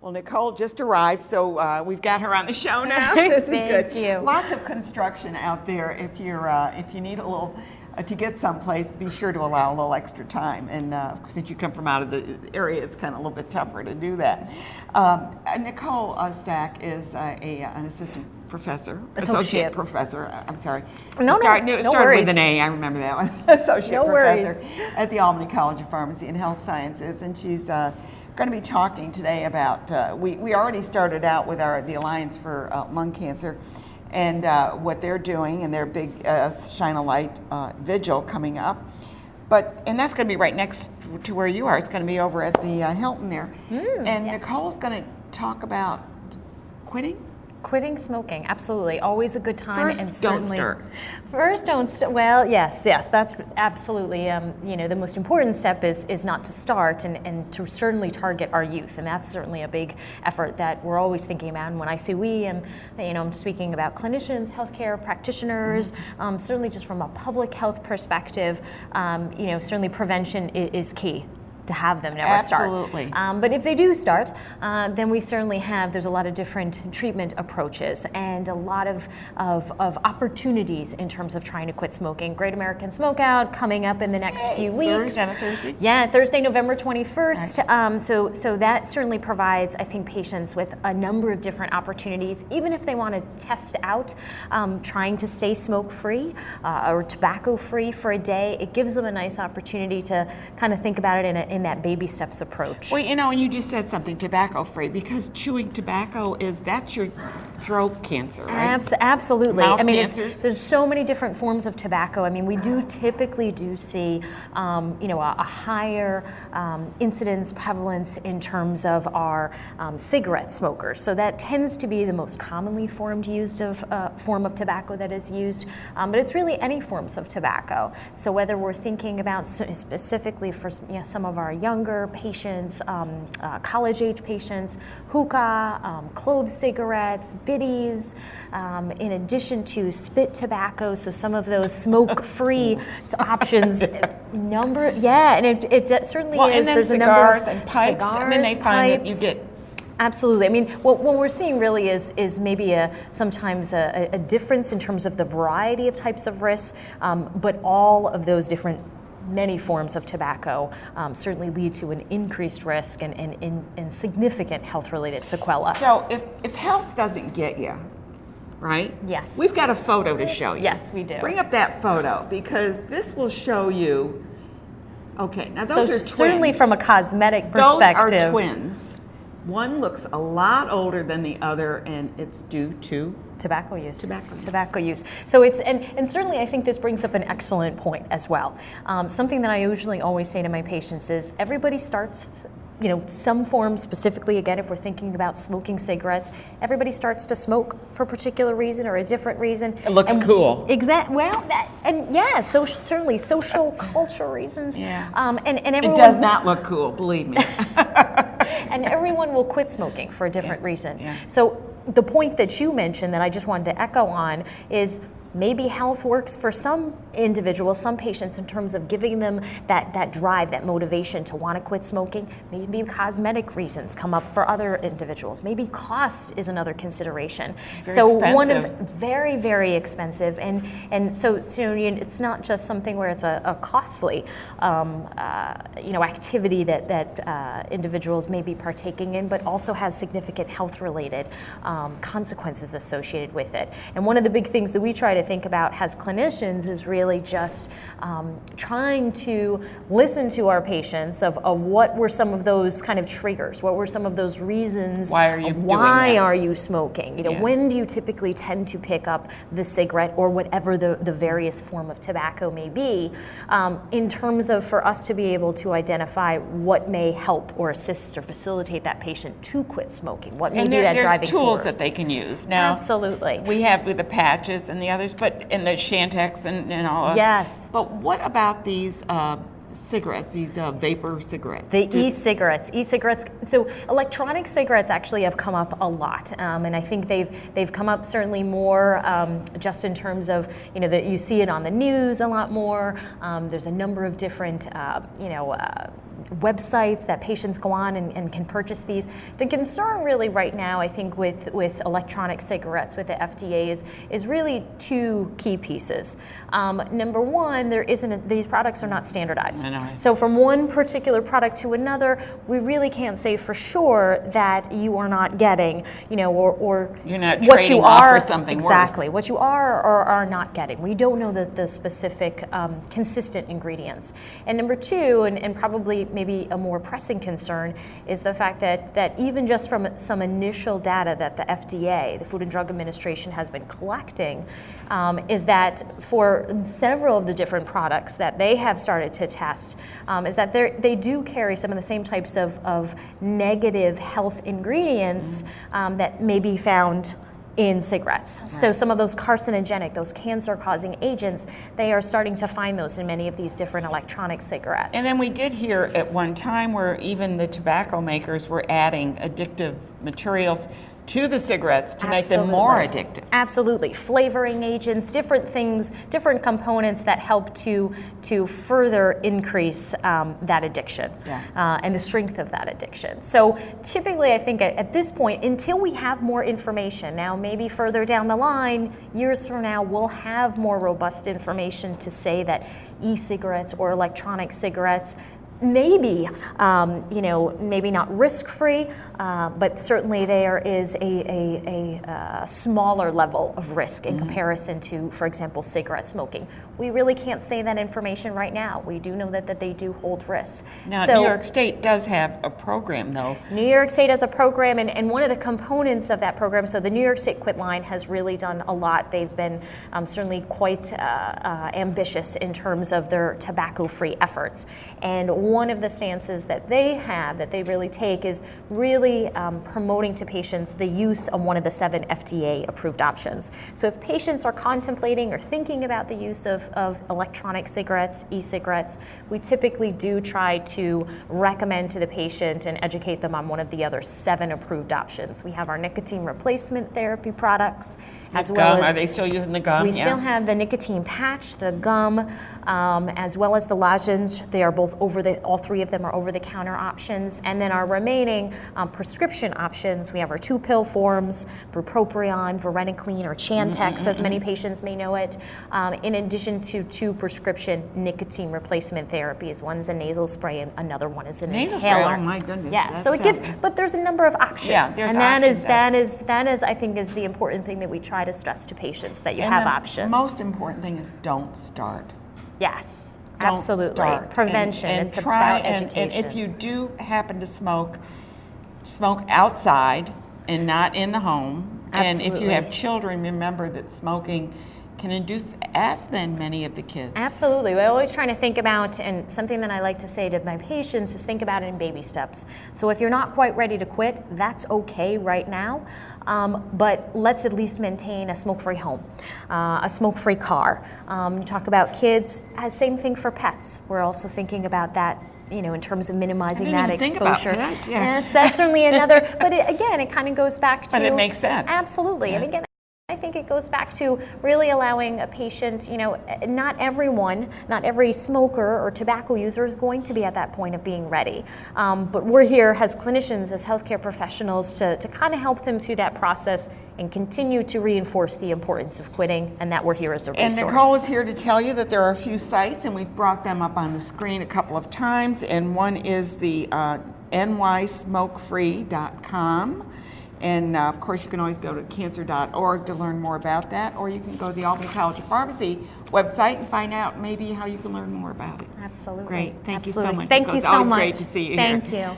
Well, Nicole just arrived, so we've got her on the show now. This is good. Thank you. Lots of construction out there. If you need a little to get someplace, be sure to allow a little extra time. And since you come from out of the area, it's kind of a little bit tougher to do that. Nicole Stack is an assistant professor, associate professor. I'm sorry. No started worries. with an A. I remember that one. Associate No professor worries. at the Albany College of Pharmacy and Health Sciences, and she's going to be talking today about. We already started out with the Alliance for Lung Cancer, and what they're doing, and their big Shine a Light vigil coming up. And that's going to be right next to where you are. It's going to be over at the Hilton there. And yes. Nicole's going to talk about quitting. Quitting smoking, absolutely. Always a good time. First, and don't start. First, don't start. Well, yes, that's absolutely. The most important step is not to start and to certainly target our youth, and that's certainly a big effort that we're always thinking about. And when I say we, I'm speaking about clinicians, healthcare practitioners. Certainly, just from a public health perspective, certainly prevention is key. To have them never start. Absolutely. But if they do start, then we certainly there's a lot of different treatment approaches and a lot of opportunities in terms of trying to quit smoking. Great American Smokeout coming up in the next few weeks. Thursday? Yeah, Thursday, November 21st. Right. So that certainly provides, I think, patients with a number of different opportunities, even if they want to test out trying to stay smoke-free or tobacco-free for a day. It gives them a nice opportunity to kind of think about it in that baby steps approach. Well, and you just said something tobacco-free, because chewing tobacco that's your throat cancer, right? Absolutely. Mouth cancers. There's so many different forms of tobacco. We typically see, a higher incidence prevalence in terms of our cigarette smokers. So that tends to be the most commonly form of tobacco that is used. But it's really any forms of tobacco. So whether we're thinking about specifically for some of our younger patients, college-age patients, hookah, clove cigarettes, biddies, in addition to spit tobacco, so some of those smoke-free options. And it certainly is. And then there's cigars a number of and pipes. Cigars, They find that you get. Absolutely. What we're seeing really is maybe sometimes a difference in terms of the variety of types of risks, but all of those many forms of tobacco certainly lead to an increased risk and significant health-related sequela. So if health doesn't get you, right? Yes. We've got a photo to show you. Yes, we do. Bring up that photo, because this will show you. Okay, now those are twins. Certainly from a cosmetic perspective. Those are twins. One looks a lot older than the other, and it's due to tobacco use. Tobacco use. So it's and certainly I think this brings up an excellent point as well. Something that I usually always say to my patients is everybody starts. Some form specifically, again, if we're thinking about smoking cigarettes, everybody starts to smoke for a particular reason or a different reason. It looks cool. Exactly. Well, so certainly social culture reasons. Yeah. And everyone, it does not look cool, believe me. And everyone will quit smoking for a different reason. Yeah. So the point that you mentioned that I just wanted to echo on is maybe health works for some individuals, some patients, in terms of giving them that drive, that motivation to want to quit smoking. Maybe cosmetic reasons come up for other individuals. Maybe cost is another consideation. Very, very expensive, and so it's not just something where it's a costly activity that individuals may be partaking in, but also has significant health-related consequences associated with it. And one of the big things that we try to think about as clinicians is really just trying to listen to our patients of what were some of those kind of triggers, what were some of those reasons, why are you smoking? When do you typically tend to pick up the cigarette or whatever the various form of tobacco may be, in terms of for us to be able to identify what may help or assist or facilitate that patient to quit smoking, what may be that driving force. There's tools that they can use. Now, absolutely. We have with the patches and the others, but in the Shantex and all. Yes. But what about these cigarettes, these vapor cigarettes? The e-cigarettes. So electronic cigarettes actually have come up a lot, and I think they've come up certainly more just in terms of that you see it on the news a lot more. There's a number of different websites that patients go on and can purchase these. The concern really right now, I think, with electronic cigarettes with the FDA is really two key pieces. Number one, these products are not standardized. I know. So from one particular product to another, we really can't say for sure that you are not getting, or you're not what trading you off are for something exactly worse. what you are or are not getting. We don't know the specific consistent ingredients. And number two, and probably maybe a more pressing concern, is the fact that even just from some initial data that the FDA, the Food and Drug Administration, has been collecting, is that for several of the different products that they have started to test, is that they do carry some of the same types of negative health ingredients that may be found in cigarettes. Right. So some of those carcinogenic, those cancer-causing agents, they are starting to find those in many of these different electronic cigarettes. And then we did hear at one time where even the tobacco makers were adding addictive materials to the cigarettes to make them more addictive. Absolutely. Flavoring agents, different things, different components that help to further increase that addiction and the strength of that addiction. So typically I think at this point, until we have more information, now maybe further down the line, years from now, we'll have more robust information to say that e-cigarettes or electronic cigarettes maybe, maybe not risk-free, but certainly there is a smaller level of risk in comparison to, for example, cigarette smoking. We really can't say that information right now. We do know that they do hold risks. Now, New York State does have a program, though. New York State has a program, and one of the components of that program, so the New York State Quit Line has really done a lot. They've been certainly quite ambitious in terms of their tobacco-free efforts. And one of the stances that they really take is really promoting to patients the use of one of the 7 FDA-approved options. So if patients are contemplating or thinking about the use of electronic cigarettes, e-cigarettes, we typically do try to recommend to the patient and educate them on one of the other 7 approved options. We have our nicotine replacement therapy products, as well as... Are they still using the gum? We still have the nicotine patch, the gum, as well as the lozenge. They are both all 3 of them are over-the-counter options. And then our remaining prescription options, we have our 2 pill forms, bupropion, varenicline, or Chantix, as many patients may know it, in addition to 2 prescription nicotine replacement therapies. One's a nasal spray and another one is an nasal inhaler. Spray, oh my goodness. Yeah, so it gives, but there's a number of options. Yeah, there's and options. that is, I think, is the important thing that we try to stress to patients, that you have options. The most important thing is don't start. Yes. Don't Absolutely. start. Prevention. And it's try about education. and if you do happen to smoke outside and not in the home. Absolutely. And if you have children, remember that smoking can induce asthma in many of the kids. Absolutely. We're always trying to think about, and something that I like to say to my patients is think about it in baby steps. So if you're not quite ready to quit, that's okay right now, but let's at least maintain a smoke-free home, a smoke-free car. You talk about kids, same thing for pets. We're also thinking about that, in terms of minimizing that exposure. Pets, yeah. That's certainly another, but again, it kind of goes back to... But it makes sense. Absolutely. Yeah. And again, I think it goes back to really allowing a patient, not every smoker or tobacco user is going to be at that point of being ready. But we're here as clinicians, as healthcare professionals, to kind of help them through that process and continue to reinforce the importance of quitting, and that we're here as a resource. And Nicole is here to tell you that there are a few sites, and we've brought them up on the screen a couple of times, and one is the nysmokefree.com. And of course, you can always go to cancer.org to learn more about that, or you can go to the Albany College of Pharmacy website and find out maybe how you can learn more about it. Absolutely. Great. Thank you so much. Thank you so much. It's always great to see you here. Thank you.